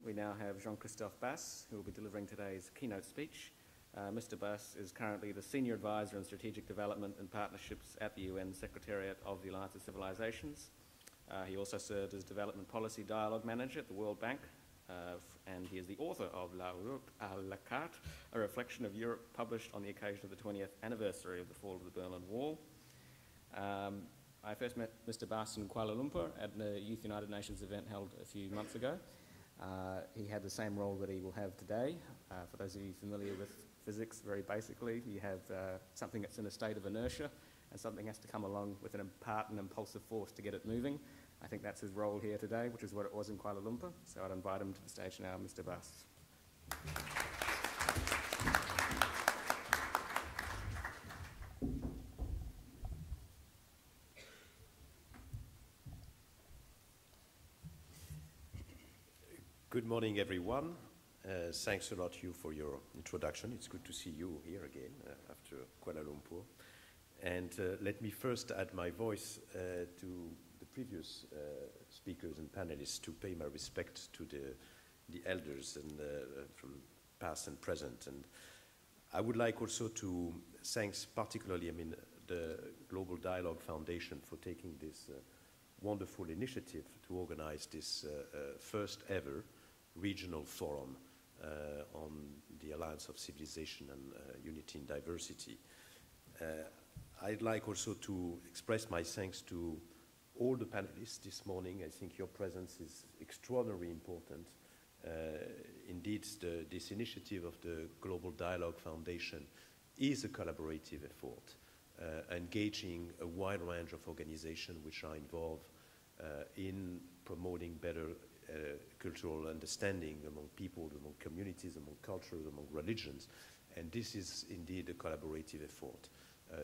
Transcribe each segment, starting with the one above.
we now have Jean-Christophe Bass, who will be delivering today's keynote speech. Mr. Bass is currently the Senior Advisor in Strategic Development and Partnerships at the UN Secretariat of the Alliance of Civilizations. He also served as Development Policy Dialogue Manager at the World Bank, and he is the author of L'Europe à la carte, a reflection of Europe published on the occasion of the 20th anniversary of the fall of the Berlin Wall. I first met Mr. Bass in Kuala Lumpur at the Youth United Nations event held a few months ago. He had the same role that he will have today. For those of you familiar with physics, very basically, you have something that's in a state of inertia, and something has to come along with an impulsive force to get it moving. I think that's his role here today, which is what it was in Kuala Lumpur. So I'd invite him to the stage now, Mr. Bass. Good morning, everyone. Thanks a lot, Hugh, for your introduction. It's good to see you here again after Kuala Lumpur. And let me first add my voice to the previous speakers and panelists to pay my respect to the elders and from past and present. And I would like also to thank particularly, the Global Dialogue Foundation for taking this wonderful initiative to organize this first ever regional forum on the Alliance of Civilization and Unity in Diversity. I'd like also to express my thanks to all the panelists this morning. I think your presence is extraordinarily important. Indeed, this initiative of the Global Dialogue Foundation is a collaborative effort, engaging a wide range of organizations which are involved in promoting better cultural understanding among people, among communities, among cultures, among religions. And this is indeed a collaborative effort.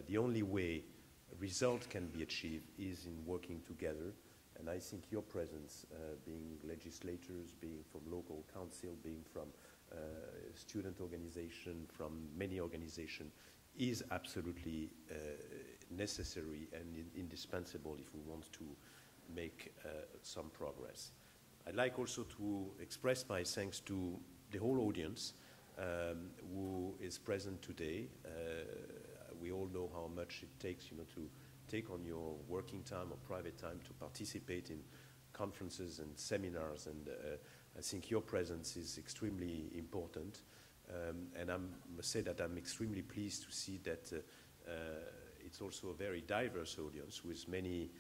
The only way a result can be achieved is in working together. And I think your presence, being legislators, being from local council, being from student organization, from many organizations, is absolutely necessary and indispensable if we want to make some progress. I'd like also to express my thanks to the whole audience who is present today. We all know how much it takes, to take on your working time or private time to participate in conferences and seminars, and I think your presence is extremely important. And I must say that I'm extremely pleased to see that it's also a very diverse audience with many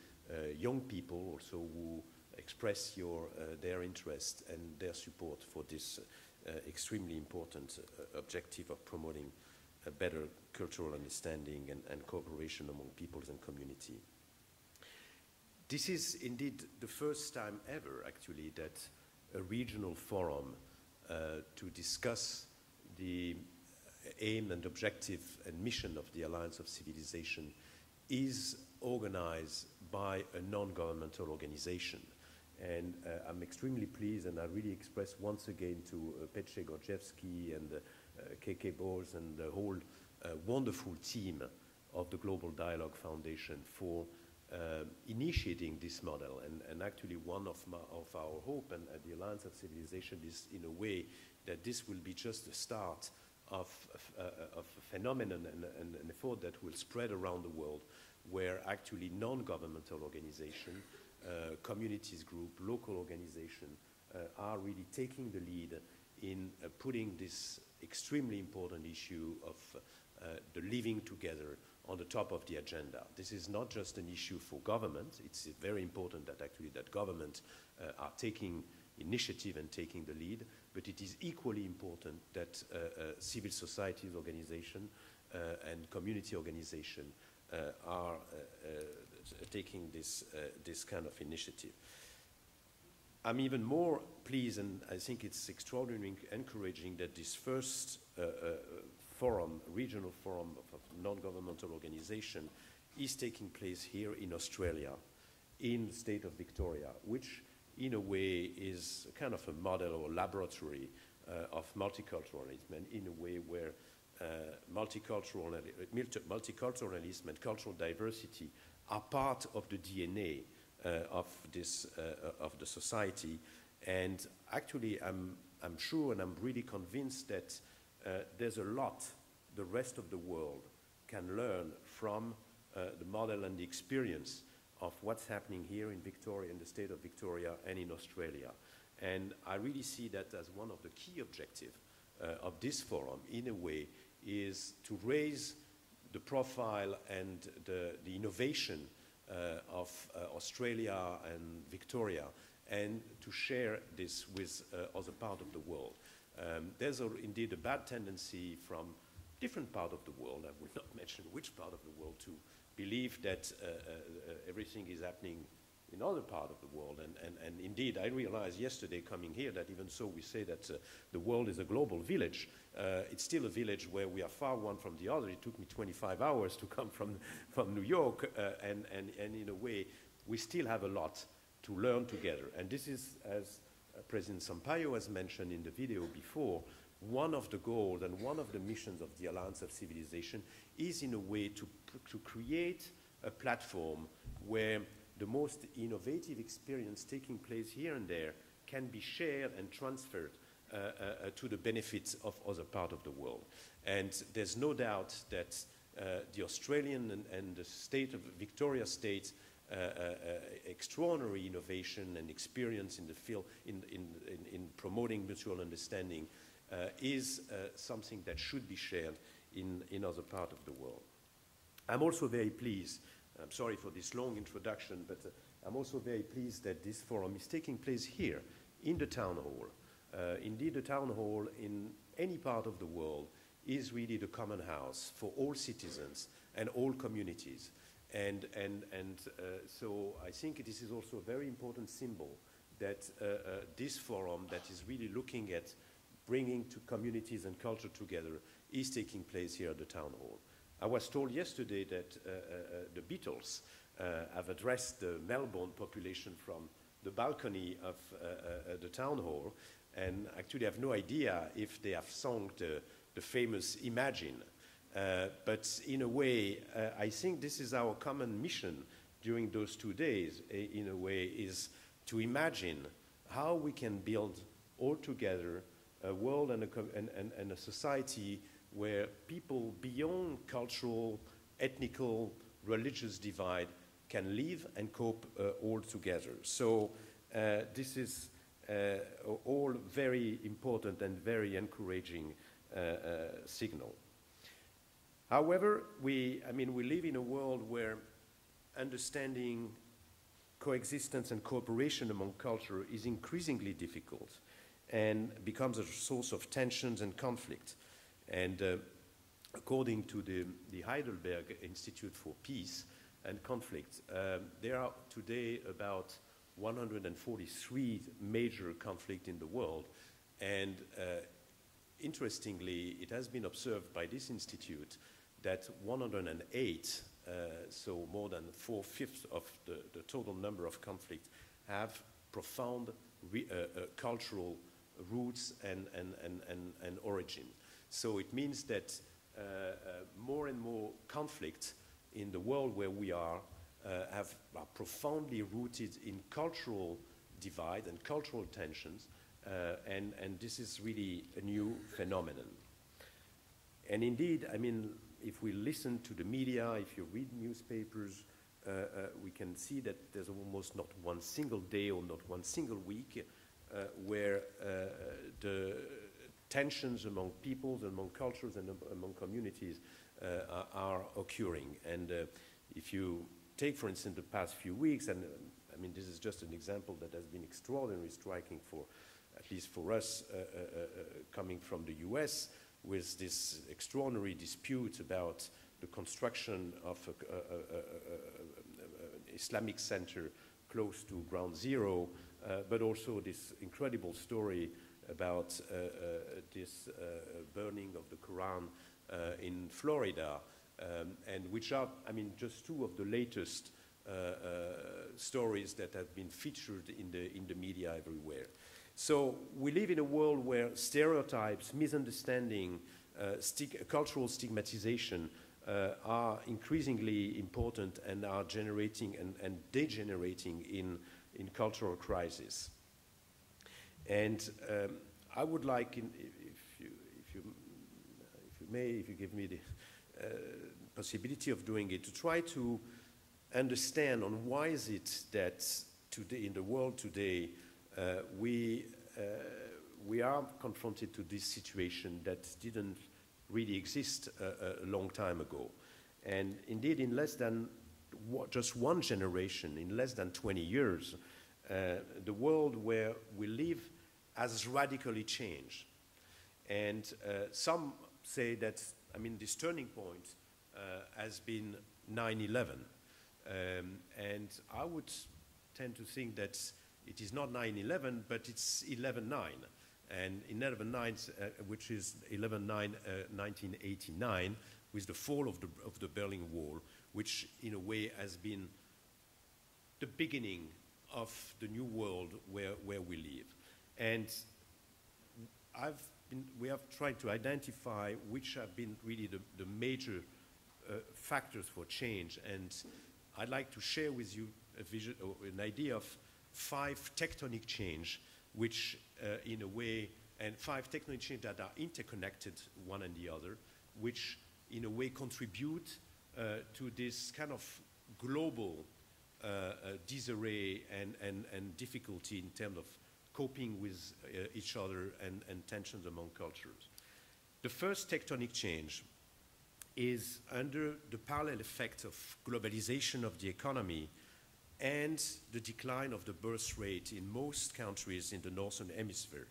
young people also who express their interest and their support for this extremely important objective of promoting a better cultural understanding and cooperation among peoples and community. This is indeed the first time ever, actually, that a regional forum to discuss the aim and objective and mission of the Alliance of Civilization is organized by a non-governmental organization. And I'm extremely pleased, and I really express once again to Petr Gorjevsky and KK Bors and the whole wonderful team of the Global Dialogue Foundation for initiating this model. And actually one of our hope and at the Alliance of Civilization is in a way that this will be just the start of a phenomenon and an effort that will spread around the world, where actually non-governmental organizations, communities group, local organizations are really taking the lead in putting this extremely important issue of the living together on the top of the agenda. This is not just an issue for government. It's very important that actually that government are taking initiative and taking the lead, but it is equally important that civil society organization and community organization are taking this kind of initiative. I'm even more pleased, and I think it's extraordinarily encouraging that this first forum, regional forum of non-governmental organization, is taking place here in Australia, in the state of Victoria, which in a way is kind of a model or laboratory of multiculturalism, and in a way where multiculturalism and cultural diversity are part of the DNA of the society, and actually, I'm sure and I'm really convinced that there's a lot the rest of the world can learn from the model and the experience of what's happening here in Victoria, in the state of Victoria, and in Australia. And I really see that as one of the key objectives of this forum, in a way, is to raise the profile and the innovation of Australia and Victoria, and to share this with other parts of the world. There's indeed a bad tendency from different parts of the world, I will not mention which part of the world, to believe that everything is happening in other parts of the world. And indeed, I realized yesterday coming here that even so we say that the world is a global village. It's still a village where we are far one from the other. It took me 25 hours to come from New York, and in a way, we still have a lot to learn together. And this is, as President Sampaio has mentioned in the video before, one of the goals and one of the missions of the Alliance of Civilization is in a way to create a platform where the most innovative experience taking place here and there can be shared and transferred to the benefits of other parts of the world. And there's no doubt that the Australian and the state of Victoria State extraordinary innovation and experience in the field in promoting mutual understanding is something that should be shared in other parts of the world. I'm also very pleased, I'm sorry for this long introduction, but I'm also very pleased that this forum is taking place here in the town hall. Indeed, the town hall in any part of the world is really the common house for all citizens and all communities. And so I think this is also a very important symbol that this forum that is really looking at bringing to communities and culture together is taking place here at the town hall. I was told yesterday that the Beatles have addressed the Melbourne population from the balcony of the town hall, and actually I have no idea if they have sung the famous Imagine. But in a way, I think this is our common mission during those 2 days, in a way, is to imagine how we can build all together a world and a society where people beyond cultural, ethnical, religious divide can live and cope all together. So this is all very important and very encouraging signal. However, we live in a world where understanding coexistence and cooperation among culture is increasingly difficult and becomes a source of tensions and conflict. And according to the Heidelberg Institute for Peace and Conflict, there are today about 143 major conflicts in the world. And interestingly, it has been observed by this institute that 108, so more than 4/5 of the total number of conflicts, have profound cultural roots and origin. So it means that more and more conflicts in the world where we are are profoundly rooted in cultural divide and cultural tensions, and this is really a new phenomenon. And indeed, if we listen to the media, if you read newspapers, we can see that there's almost not one single day or not one single week where the tensions among peoples, among cultures, and among communities are occurring. And if you take, for instance, the past few weeks, and this is just an example that has been extraordinarily striking for, at least for us, coming from the US, with this extraordinary dispute about the construction of an Islamic center close to Ground Zero, but also this incredible story about this burning of the Quran in Florida, and which are, just two of the latest stories that have been featured in the media everywhere. So we live in a world where stereotypes, misunderstanding, cultural stigmatization are increasingly important and are generating and degenerating in cultural crisis. And I would like, if you give me the possibility of doing it, to try to understand on why is it that today, in the world today, we are confronted to this situation that didn't really exist a long time ago. And indeed, in less than just one generation, in less than 20 years, the world where we live has radically changed. And some say that, I mean, this turning point has been 9/11. And I would tend to think that it is not 9/11, but it's 11/9. And in 11/9, which is 11/9, 1989, with the fall of the Berlin Wall, which in a way has been the beginning of the new world where we live. And we have tried to identify which have been really the major factors for change. And I'd like to share with you a vision, or an idea of 5 tectonic change, which in a way, and 5 tectonic change that are interconnected one and the other, which in a way contribute to this kind of global disarray and difficulty in terms of coping with each other and tensions among cultures. The first tectonic change is under the parallel effect of globalization of the economy and the decline of the birth rate in most countries in the Northern Hemisphere.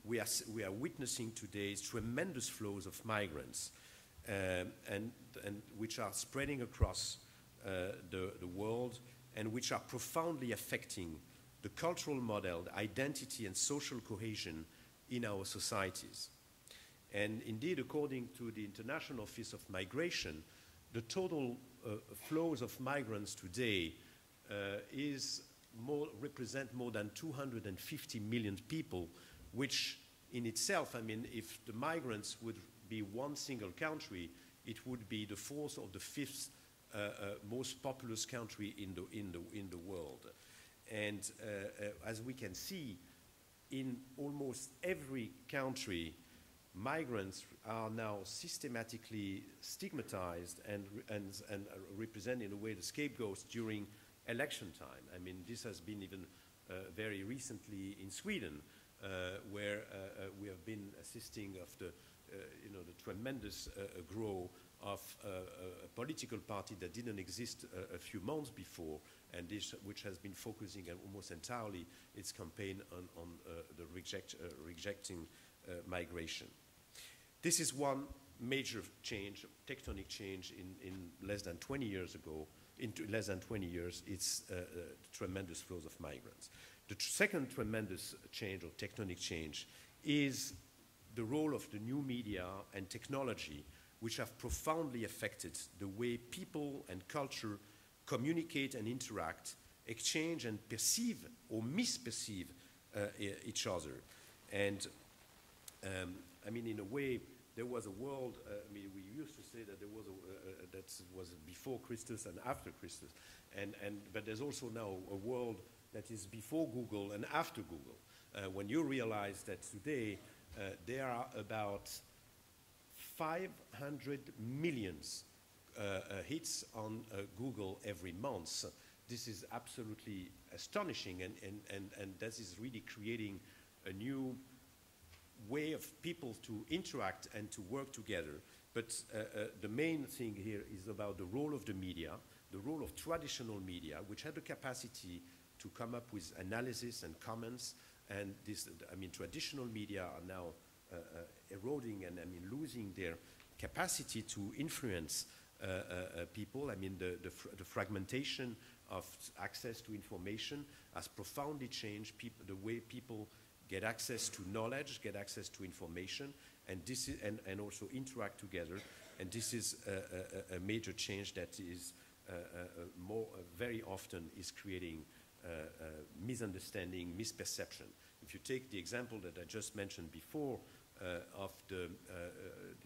We are witnessing today tremendous flows of migrants and which are spreading across the world and which are profoundly affecting the cultural model, the identity and social cohesion in our societies. And indeed, according to the International Office of Migration, the total flows of migrants today represent more than 250 million people, which in itself, I mean, if the migrants would be one single country, it would be the 4th or the 5th most populous country in the world. And as we can see, in almost every country, migrants are now systematically stigmatized and represent in a way the scapegoats during election time. I mean, this has been even very recently in Sweden, where we have been assisting of the tremendous growth of a political party that didn't exist a few months before, and which has been focusing almost entirely its campaign on rejecting migration. This is one major change, tectonic change in less than 20 years ago. Into less than 20 years, it's tremendous flows of migrants. The second tremendous change or tectonic change is the role of the new media and technology, which have profoundly affected the way people and culture communicate and interact, exchange and perceive or misperceive each other. And I mean, in a way, there was a world, I mean, we used to say that there was that was before Christus and after Christus. But there's also now a world that is before Google and after Google. When you realize that today there are about 500 million hits on Google every month. This is absolutely astonishing, and this is really creating a new way of people to interact and to work together. But the main thing here is about the role of the media, the role of traditional media, which had the capacity to come up with analysis and comments. And this, I mean, traditional media are now eroding and, I mean, losing their capacity to influence people. I mean, the fragmentation of access to information has profoundly changed the way people get access to knowledge, get access to information, and this is, and also interact together. And this is a major change that is very often is creating misunderstanding, misperception. If you take the example that I just mentioned before of the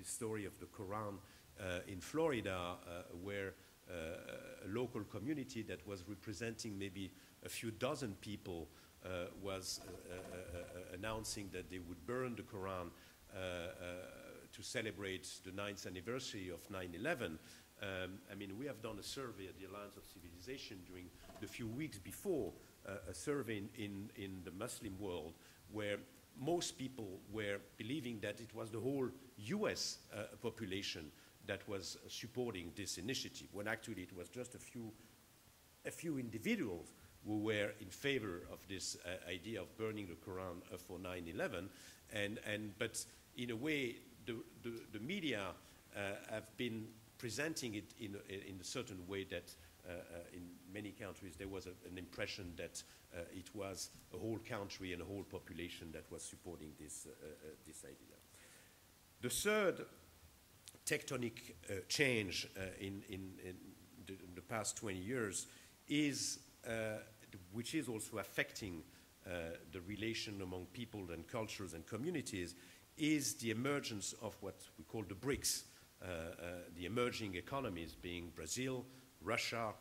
story of the Quran in Florida, where a local community that was representing maybe a few dozen people was announcing that they would burn the Quran to celebrate the 9th anniversary of 9/11. I mean, we have done a survey at the Alliance of Civilization during the few weeks before, a survey in the Muslim world, where most people were believing that it was the whole US population that was supporting this initiative, when actually it was just a few individuals who were in favor of this idea of burning the Quran for 9/11. But in a way, the media have been presenting it in a certain way that in many countries there was an impression that it was a whole country and a whole population that was supporting this idea. The third tectonic change in the past 20 years is, which is also affecting the relation among people and cultures and communities, is the emergence of what we call the BRICS, the emerging economies being Brazil, Russia,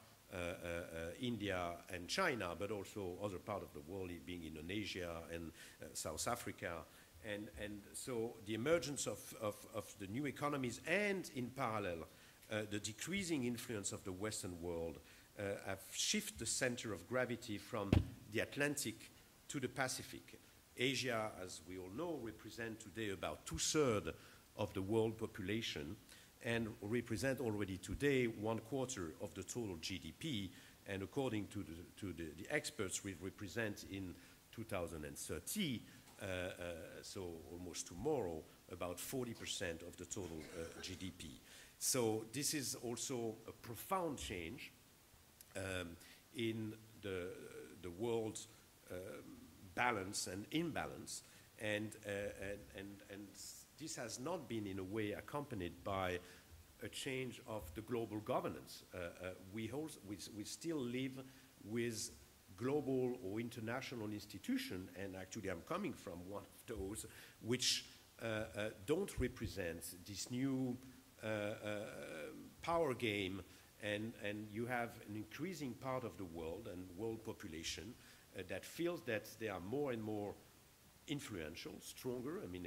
India and China, but also other part of the world being Indonesia and South Africa. And so the emergence of the new economies, and in parallel, the decreasing influence of the Western world have shifted the center of gravity from the Atlantic to the Pacific. Asia, as we all know, represents today about 2/3 of the world population and represent already today 1/4 of the total GDP, and according to the experts, we represent in 2030, so almost tomorrow, about 40% of the total GDP. So this is also a profound change in the world's balance and imbalance, and this has not been in a way accompanied by a change of the global governance. We still live with global or international institutions, and actually I'm coming from one of those, which don't represent this new power game, and you have an increasing part of the world and world population that feels that they are more and more influential, stronger, I mean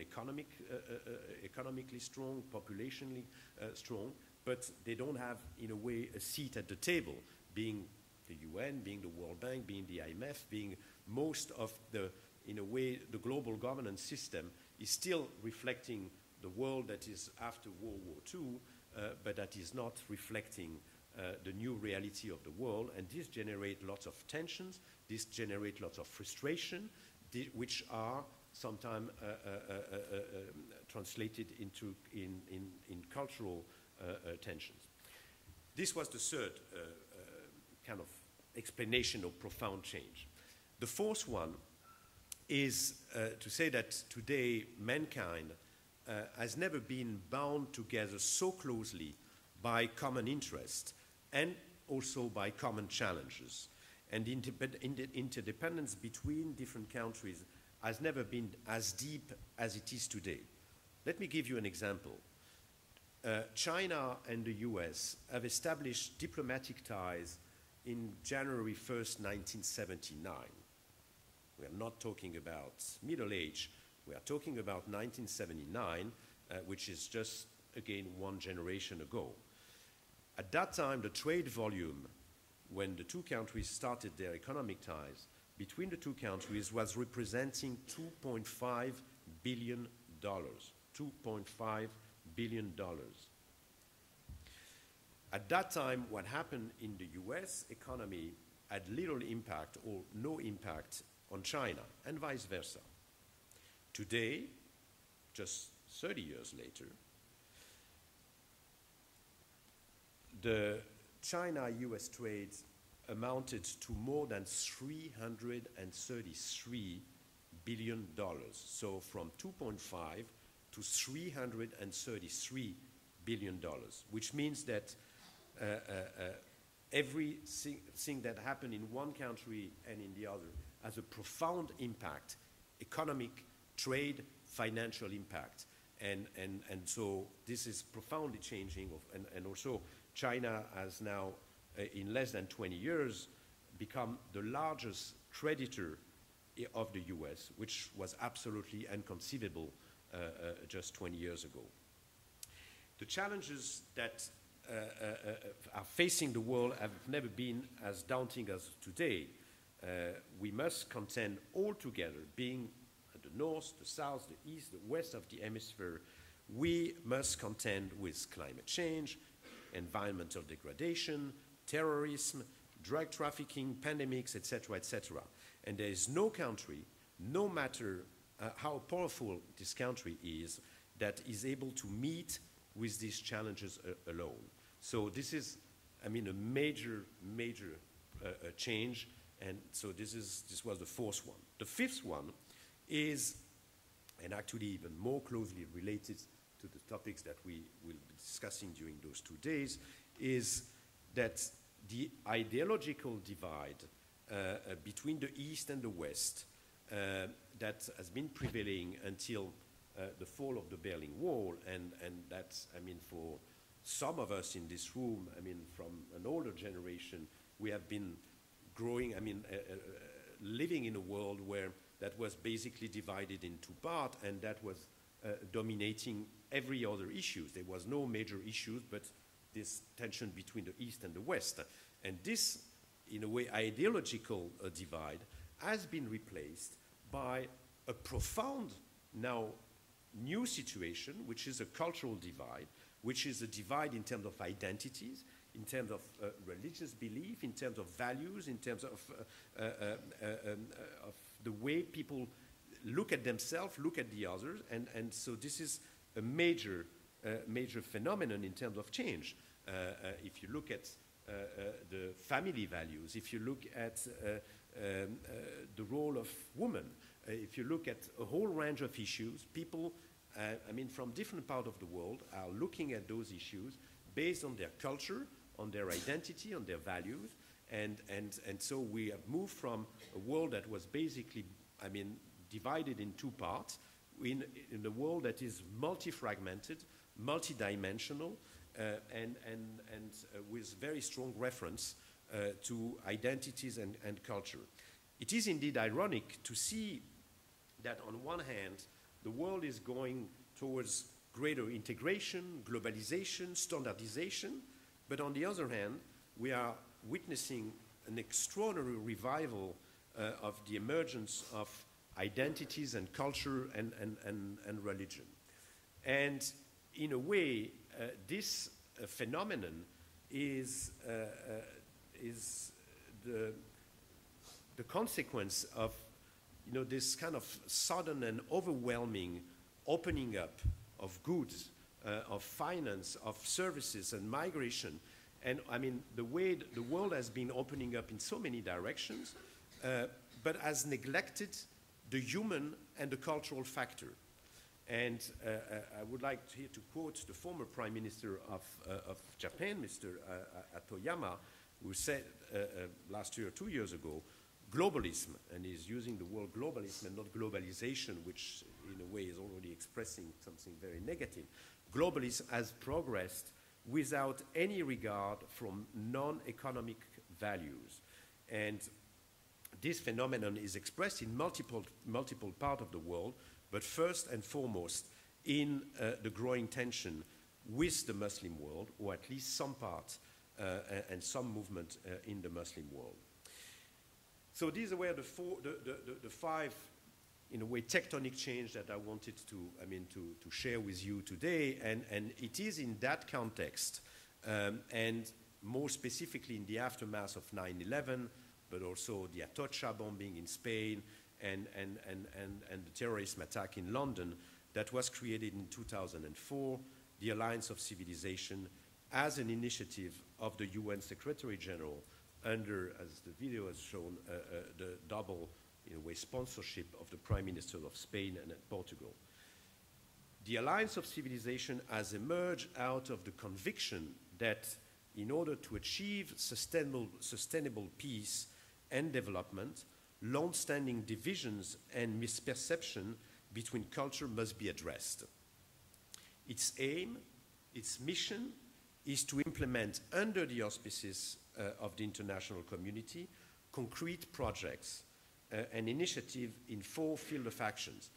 economically strong, populationally strong, but they don't have, in a way, a seat at the table, being the UN, being the World Bank, being the IMF, being most of the, in a way, the global governance system is still reflecting the world that is after World War II, but that is not reflecting the new reality of the world, and this generates lots of tensions, this generates lots of frustration, which are sometimes translated into in cultural tensions. This was the third kind of explanation of profound change. The fourth one is to say that today mankind has never been bound together so closely by common interest and also by common challenges. And the interdependence between different countries has never been as deep as it is today. Let me give you an example. China and the US have established diplomatic ties in January 1st, 1979. We are not talking about Middle Age, we are talking about 1979, which is just, again, one generation ago. At that time, the trade volume, when the two countries started their economic ties, between the two countries was representing $2.5 billion. $2.5 billion. At that time, what happened in the US economy had little impact or no impact on China, and vice versa. Today, just 30 years later, the China-US trade amounted to more than $333 billion. So from 2.5 to $333 billion, which means that everything that happened in one country and in the other has a profound impact, economic, trade, financial impact. And so this is profoundly changing, and also China has now, in less than 20 years, become the largest creditor of the US, which was absolutely inconceivable just 20 years ago. The challenges that are facing the world have never been as daunting as today. We must contend all together, being the north, the south, the east, the west of the hemisphere. We must contend with climate change, environmental degradation, terrorism, drug trafficking, pandemics, etc., etc. And there is no country, no matter how powerful this country is, that is able to meet with these challenges alone. So this is, I mean, a major change. And so this was the fourth one. The fifth one is, and actually even more closely related to the topics that we will be discussing during those 2 days, is that the ideological divide between the East and the West that has been prevailing until the fall of the Berlin Wall, and that's, I mean, for some of us in this room, I mean, from an older generation, we have been growing, I mean, living in a world where that was basically divided in two parts, and that was dominating every other issues. There was no major issues, but this tension between the East and the West. And this, in a way, ideological divide has been replaced by a profound, now new situation, which is a cultural divide, which is a divide in terms of identities, in terms of religious belief, in terms of values, in terms of the way people look at themselves, look at the others, and so this is a major phenomenon in terms of change. If you look at the family values, if you look at the role of women, if you look at a whole range of issues, people, I mean, from different parts of the world are looking at those issues based on their culture, on their identity, on their values, and so we have moved from a world that was basically, I mean, divided in two parts, in a world that is multi-fragmented, multi-dimensional, and with very strong reference to identities and culture. It is indeed ironic to see that on one hand, the world is going towards greater integration, globalization, standardization, but on the other hand, we are witnessing an extraordinary revival of the emergence of identities and culture and religion. And in a way, this phenomenon is the consequence of, you know, this kind of sudden and overwhelming opening up of goods, of finance, of services and migration. And I mean, the way the world has been opening up in so many directions, but has neglected the human and the cultural factor. And I would like to quote the former Prime Minister of Japan, Mr. Atoyama, who said last year or 2 years ago, globalism, and he's using the word globalism and not globalization, which in a way is already expressing something very negative. Globalism has progressed without any regard from non-economic values. And this phenomenon is expressed in multiple parts of the world, but first and foremost in the growing tension with the Muslim world, or at least some part and some movement in the Muslim world. So these were the five, in a way, tectonic change that I wanted to share with you today, and it is in that context, and more specifically in the aftermath of 9/11, but also the Atocha bombing in Spain and the terrorism attack in London, that was created in 2004, the Alliance of Civilization, as an initiative of the UN Secretary General, under, as the video has shown, the double, in a way, sponsorship of the Prime Minister of Spain and Portugal. The Alliance of Civilization has emerged out of the conviction that in order to achieve sustainable peace and development, long-standing divisions and misperception between culture must be addressed. Its aim, its mission, is to implement under the auspices of the international community concrete projects an initiative in 4 fields of actions: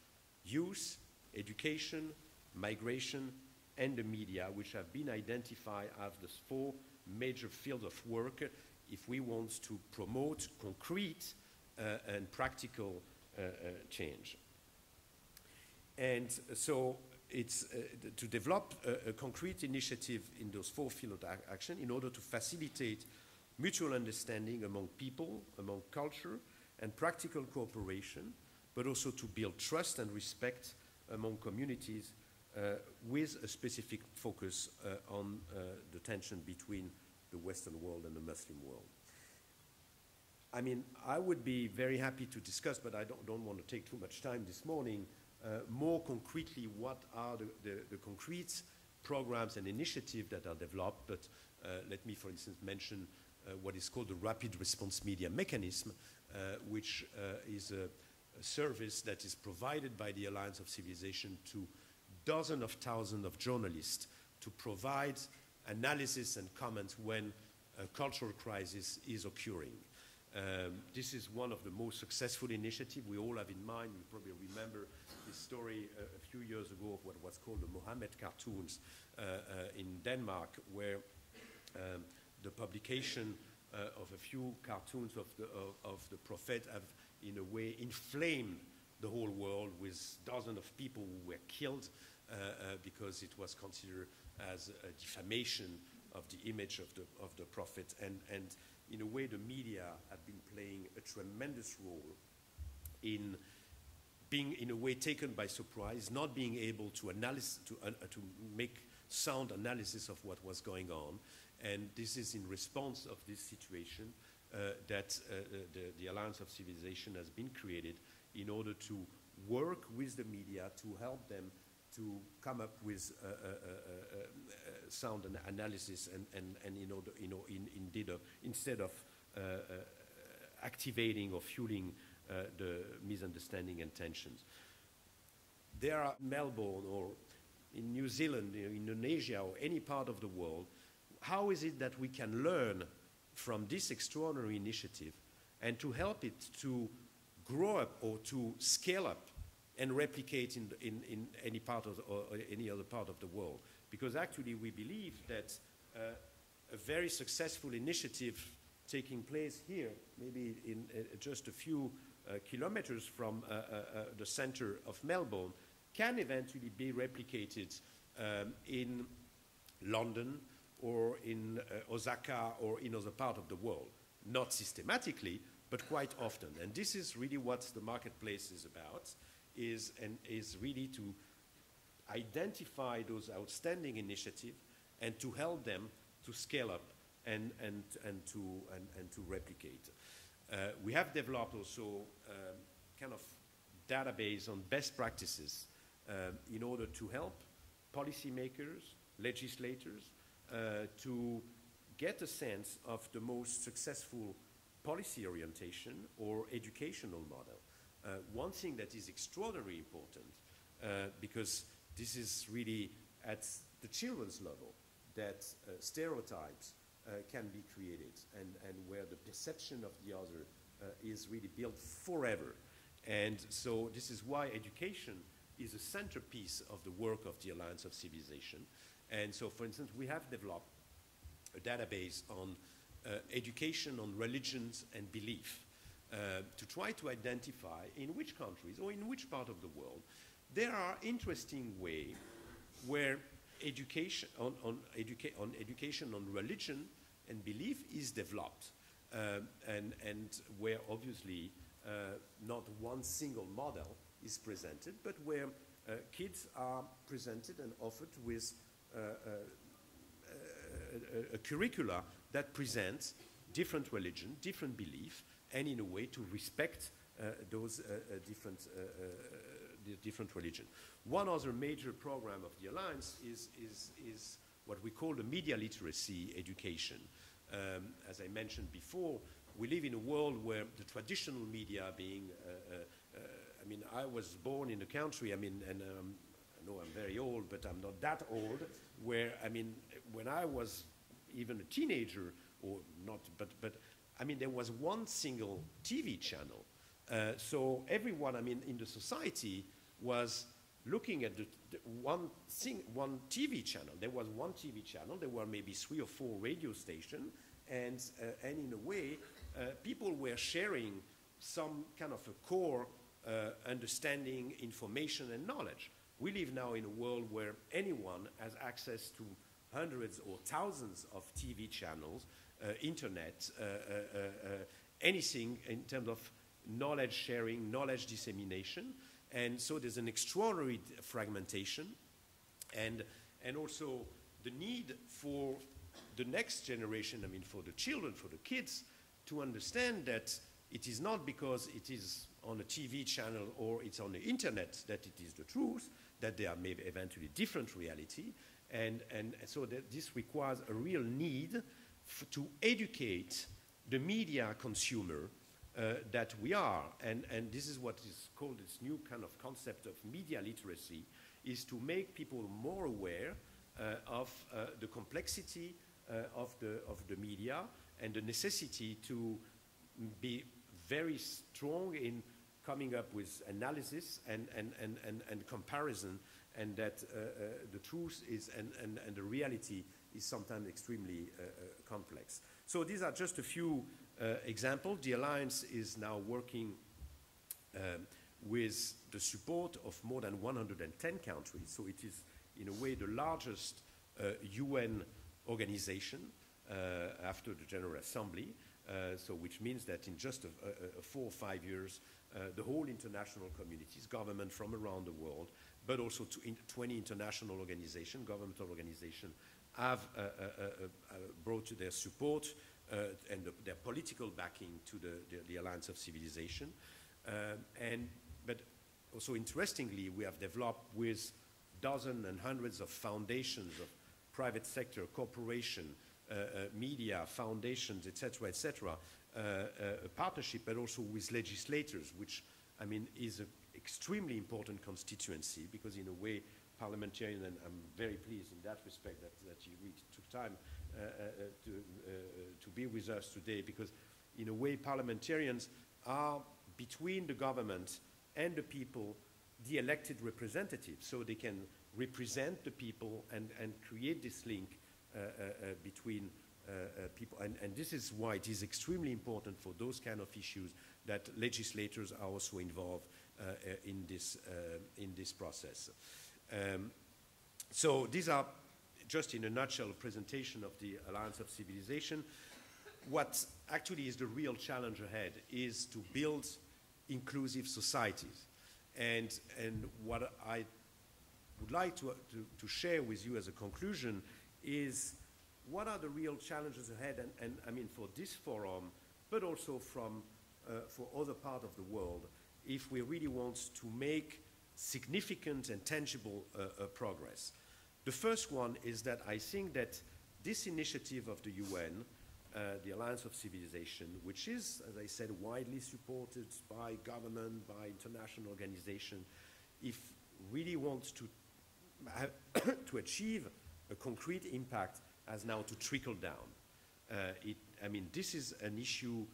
youth, education, migration, and the media, which have been identified as the 4 major fields of work if we want to promote concrete and practical change. And so it's to develop a concrete initiative in those 4 fields of action in order to facilitate mutual understanding among people, among culture, and practical cooperation, but also to build trust and respect among communities with a specific focus on the tension between the Western world and the Muslim world. I mean, I would be very happy to discuss, but I don't want to take too much time this morning, more concretely what are the concrete programs and initiatives that are developed. But let me, for instance, mention what is called the Rapid Response Media Mechanism, which is a service that is provided by the Alliance of Civilization to dozens of thousands of journalists to provide analysis and comments when a cultural crisis is occurring. This is one of the most successful initiatives we all have in mind. You probably remember this story a few years ago of what was called the Mohammed cartoons in Denmark, where the publication of a few cartoons of the Prophet have, in a way, inflamed the whole world with dozens of people who were killed because it was considered as a defamation of the image of the Prophet. And in a way, the media have been playing a tremendous role in being, in a way, taken by surprise, not being able to make sound analysis of what was going on. And this is in response of this situation that the Alliance of Civilization has been created in order to work with the media to help them to come up with sound analysis and in order, instead of activating or fueling the misunderstanding and tensions. There are Melbourne or in New Zealand, in Indonesia, or any part of the world. How is it that we can learn from this extraordinary initiative and to help it to grow up or to scale up and replicate in any part of or any other part of the world? Because actually we believe that a very successful initiative taking place here, maybe in just a few kilometers from the center of Melbourne, can eventually be replicated in London or in Osaka or in other part of the world. Not systematically, but quite often. And this is really what the marketplace is about, is really to identify those outstanding initiatives and to help them to scale up and to replicate. We have developed also kind of database on best practices in order to help policymakers, legislators, to get a sense of the most successful policy orientation or educational model. One thing that is extraordinarily important, because this is really at the children's level that stereotypes can be created and where the perception of the other is really built forever. And so this is why education is a centerpiece of the work of the Alliance of Civilization. And so, for instance, we have developed a database on education on religions and belief to try to identify in which countries or in which part of the world there are interesting ways where education on education on religion and belief is developed, and where obviously not one single model is presented, but where kids are presented and offered with a curricula that presents different religion, different belief, and in a way to respect those different religion. One other major program of the Alliance is what we call the media literacy education. As I mentioned before, we live in a world where the traditional media being, I mean, I was born in a country, I mean, and I know I'm very old, but I'm not that old, where, I mean, when I was even a teenager, or not, but I mean, there was one single TV channel So everyone, I mean, in the society was looking at one TV channel. There was one TV channel. There were maybe 3 or 4 radio stations. And in a way, people were sharing some kind of a core understanding, information, and knowledge. We live now in a world where anyone has access to hundreds or thousands of TV channels, internet, anything in terms of knowledge sharing, knowledge dissemination. And so there's an extraordinary fragmentation, and also the need for the next generation, I mean for the children, for the kids, to understand that it is not because it is on a TV channel or it's on the internet that it is the truth, that there are maybe eventually different reality, and so that this requires a real need to educate the media consumer that we are, and this is what is called this new kind of concept of media literacy, is to make people more aware of the complexity of the media and the necessity to be very strong in coming up with analysis and comparison, and that the truth is and the reality is sometimes extremely complex. So these are just a few examples. The Alliance is now working with the support of more than 110 countries. So it is, in a way, the largest UN organization after the General Assembly. So which means that in just 4 or 5 years, the whole international communities, government from around the world, but also 20 international organizations, governmental organizations, have brought their support and their political backing to the Alliance of Civilization. But also interestingly, we have developed with dozens and hundreds of foundations of private sector, corporation, media, foundations, etc., a partnership, but also with legislators, which, I mean, is an extremely important constituency, because in a way, parliamentarians, and I'm very pleased in that respect that you took time to be with us today, because in a way, parliamentarians are between the government and the people, the elected representatives, so they can represent the people and create this link between people. And this is why it is extremely important for those kind of issues that legislators are also involved in this process. So these are just in a nutshell a presentation of the Alliance of Civilization. What actually is the real challenge ahead is to build inclusive societies. And what I would like to share with you as a conclusion is what are the real challenges ahead, and I mean for this forum, but also for other parts of the world, if we really want to make significant and tangible progress. The first one is that I think that this initiative of the UN, the Alliance of Civilization, which is, as I said, widely supported by government, by international organizations, if really wants to to achieve a concrete impact, has now to trickle down. I mean, this is an issue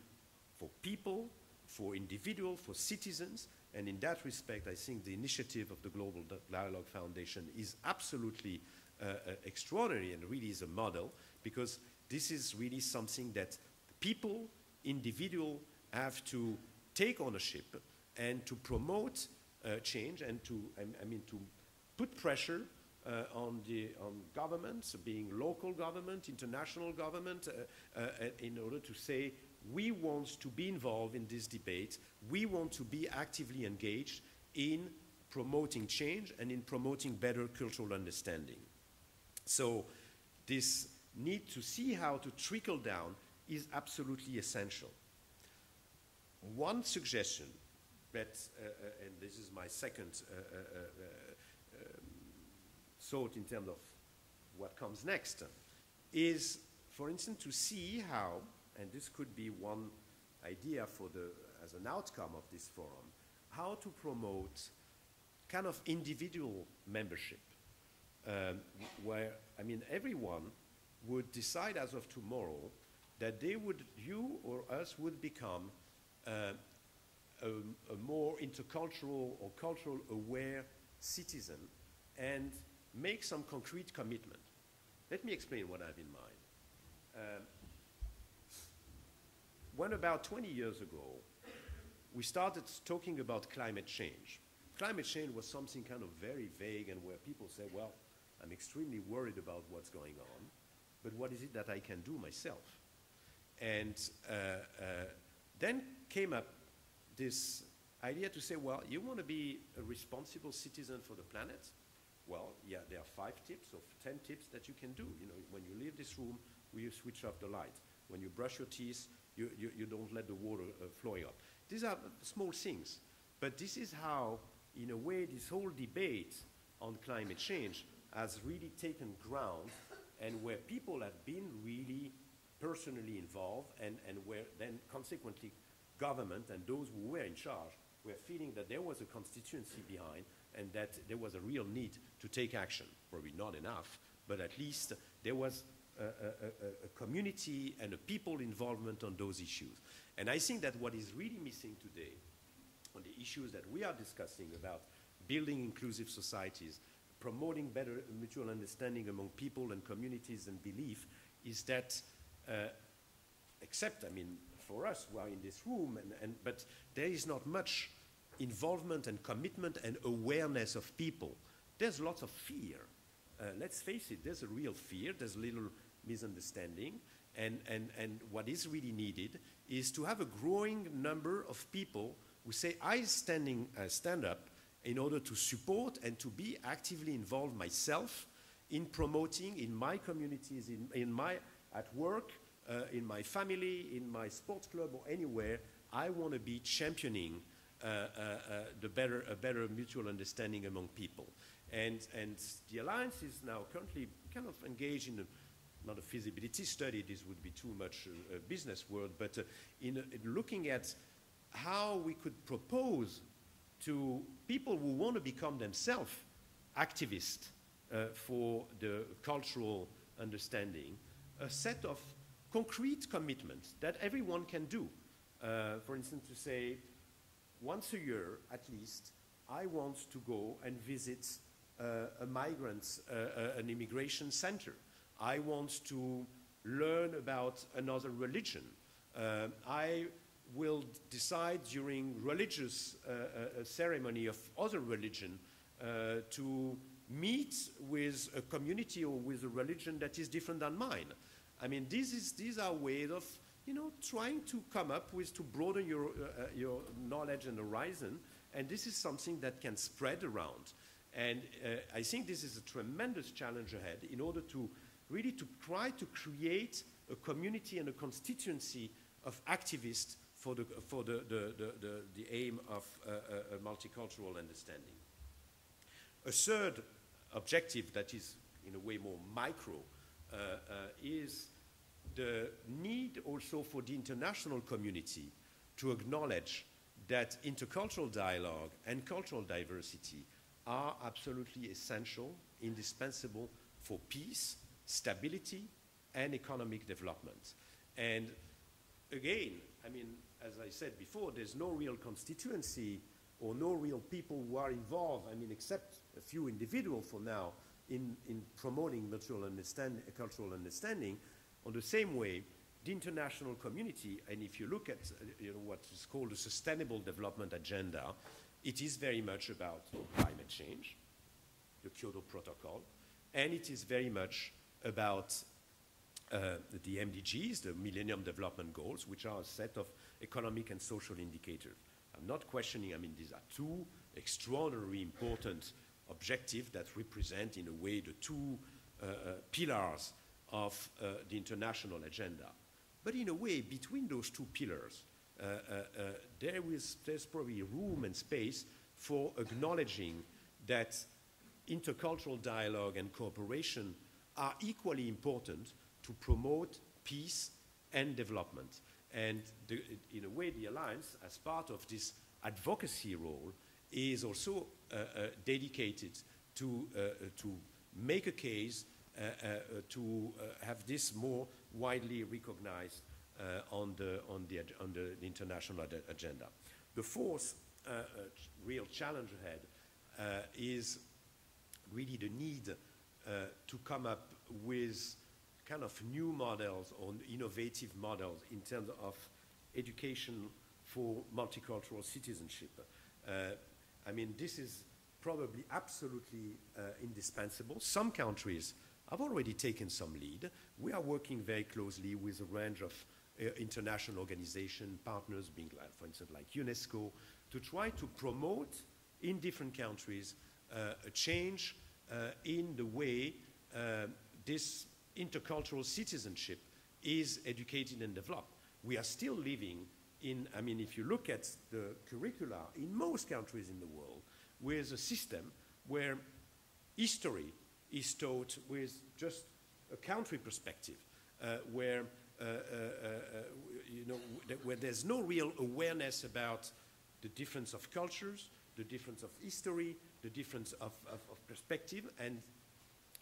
for people, for individuals, for citizens, and in that respect, I think the initiative of the Global Dialogue Foundation is absolutely extraordinary and really is a model, because this is really something that people, individuals, have to take ownership and to promote change and to, I mean, to put pressure on governments, being local government, international government, in order to say, we want to be involved in this debate, we want to be actively engaged in promoting change and in promoting better cultural understanding. So this need to see how to trickle down is absolutely essential. One suggestion that, and this is my second thought in terms of what comes next, is, for instance, to see how, and this could be one idea for as an outcome of this forum, how to promote kind of individual membership, where, I mean, everyone would decide as of tomorrow that they would, you or us would become a more intercultural or cultural aware citizen and make some concrete commitment. Let me explain what I have in mind. When about 20 years ago, we started talking about climate change. Climate change was something kind of very vague and where people say, well, I'm extremely worried about what's going on, but what is it that I can do myself? And then came up this idea to say, well, you want to be a responsible citizen for the planet? Well, yeah, there are 5 tips or 10 tips that you can do. You know, when you leave this room, you switch off the light. When you brush your teeth, you don't let the water flowing up. These are small things, but this is how, in a way, this whole debate on climate change has really taken ground, and where people have been really personally involved, and where then consequently government and those who were in charge were feeling that there was a constituency behind and that there was a real need to take action. Probably not enough, but at least there was a community and a people involvement on those issues. And I think that what is really missing today on the issues that we are discussing about building inclusive societies, promoting better mutual understanding among people and communities and belief, is that, except, I mean, for us who are in this room, but there is not much involvement and commitment and awareness of people. There's lots of fear. Let's face it, there's a real fear, there's a little misunderstanding, and what is really needed is to have a growing number of people who say, I stand up in order to support and to be actively involved myself in promoting in my communities, at work, in my family, in my sports club, or anywhere. I want to be championing a better mutual understanding among people. And the Alliance is now currently kind of engaged in not a feasibility study, this would be too much a business word, but in looking at how we could propose to people who want to become themselves activists for the cultural understanding, a set of concrete commitments that everyone can do. For instance, to say, once a year at least, I want to go and visit an immigration center. I want to learn about another religion. I will decide during religious ceremony of other religion to meet with a community or with a religion that is different than mine. I mean, these are ways of, you know, trying to come up with, to broaden your knowledge and horizon, and this is something that can spread around. And I think this is a tremendous challenge ahead in order to really to try to create a community and a constituency of activists for the aim of a multicultural understanding. A third objective that is in a way more micro is the need also for the international community to acknowledge that intercultural dialogue and cultural diversity are absolutely essential, indispensable for peace, stability, and economic development. And again, I mean, as I said before, there's no real constituency or no real people who are involved, I mean, except a few individuals for now, in promoting mutual understanding, cultural understanding. On the same way, the international community, and if you look at what is called the Sustainable Development Agenda, it is very much about climate change, the Kyoto Protocol, and it is very much about the MDGs, the Millennium Development Goals, which are a set of economic and social indicators. I'm not questioning, I mean, these are two extraordinarily important objectives that represent, in a way, the two pillars of the international agenda. But in a way, between those two pillars, there's probably room and space for acknowledging that intercultural dialogue and cooperation are equally important to promote peace and development. And in a way, the Alliance, as part of this advocacy role, is also dedicated to make a case to have this more widely recognized on the international agenda. The fourth real challenge ahead is really the need to come up with kind of new models or innovative models in terms of education for multicultural citizenship. I mean, this is probably absolutely indispensable. Some countries have already taken some lead. We are working very closely with a range of international organization partners, being like, for instance, like UNESCO, to try to promote in different countries a change in the way this intercultural citizenship is educated and developed. We are still living in, I mean, if you look at the curricula in most countries in the world, with a system where history is taught with just a country perspective, where you know, where there's no real awareness about the difference of cultures, the difference of history, the difference of perspective, and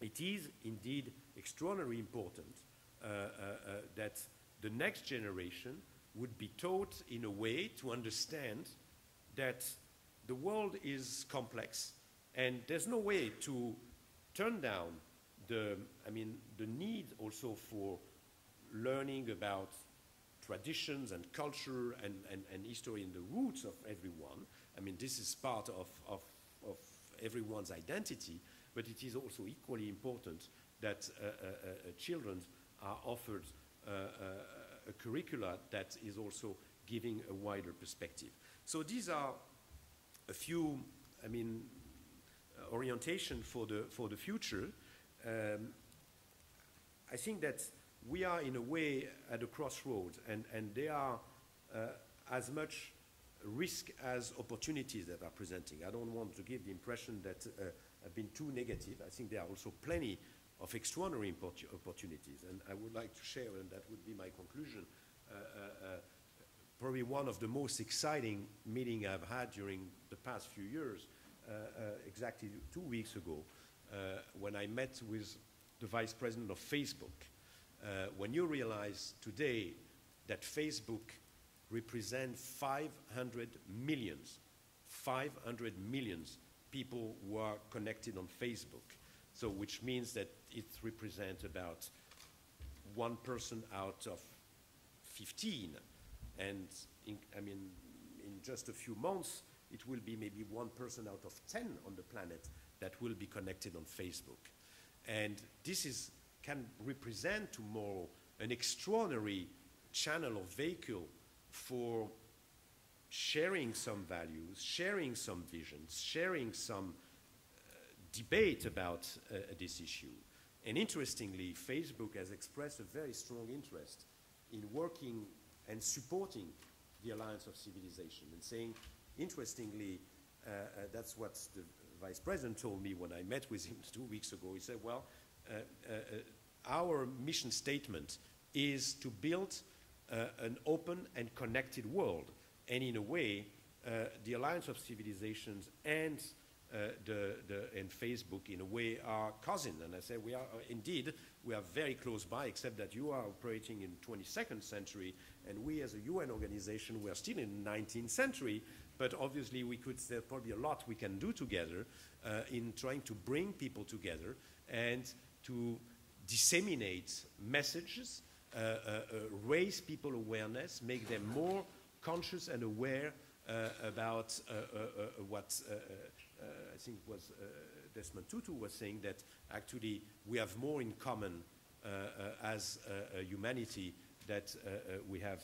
it is indeed extraordinarily important that the next generation would be taught in a way to understand that the world is complex, and there's no way to turn down the need also for learning about traditions and culture and history and the roots of everyone. I mean, this is part of everyone's identity, but it is also equally important that children are offered a curricula that is also giving a wider perspective. So these are a few, I mean, orientation for the future. I think that we are in a way at a crossroads, and there are as much risk as opportunities that are presenting. I don't want to give the impression that I've been too negative. I think there are also plenty of extraordinary opportunities, and I would like to share, and that would be my conclusion, probably one of the most exciting meetings I've had during the past few years, exactly 2 weeks ago, when I met with the vice president of Facebook. When you realize today that Facebook represents 500 million people who are connected on Facebook, so which means that it represents about 1 person out of 15, and in just a few months it will be maybe 1 person out of 10 on the planet that will be connected on Facebook. And this can represent tomorrow an extraordinary channel or vehicle for sharing some values, sharing some visions, sharing some debate about this issue. And interestingly, Facebook has expressed a very strong interest in working and supporting the Alliance of Civilization, and saying, interestingly, that's what the Vice President told me when I met with him 2 weeks ago. He said, well, our mission statement is to build an open and connected world. And in a way, the Alliance of Civilizations and Facebook, in a way, are cousins. And I say, we are very close by, except that you are operating in 22nd century, and we as a UN organization, we are still in the 19th century. But obviously, there's probably a lot we can do together in trying to bring people together and to disseminate messages, raise people awareness, make them more conscious and aware about what I think was Desmond Tutu was saying, that actually we have more in common as a humanity that we have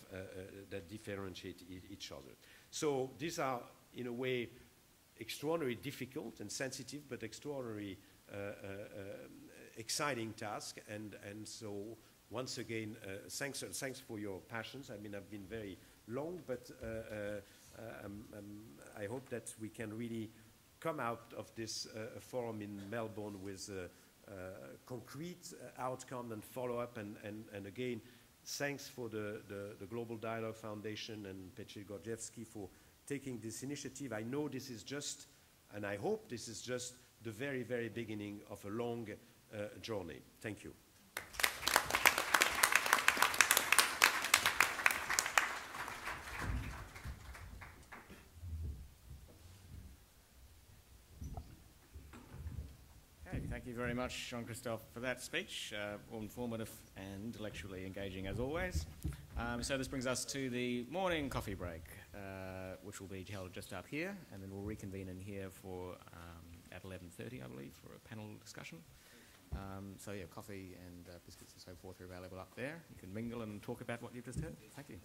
that differentiate each other. So these are, in a way, extraordinarily difficult and sensitive, but extraordinarily exciting task. And so once again, thanks for your passions. I mean, I've been very long, but I hope that we can really come out of this forum in Melbourne with concrete outcome and follow-up. And again, thanks for the Global Dialogue Foundation and Petr Gorjevsky for taking this initiative. I know this is just, and I hope this is just the very, very beginning of a long journey. Thank you. Thank you very much, Jean-Christophe, for that speech. All informative and intellectually engaging as always. So this brings us to the morning coffee break, which will be held just up here, and then we'll reconvene in here for at 11:30, I believe, for a panel discussion. So yeah, coffee and biscuits and so forth are available up there. You can mingle and talk about what you've just heard. Thank you.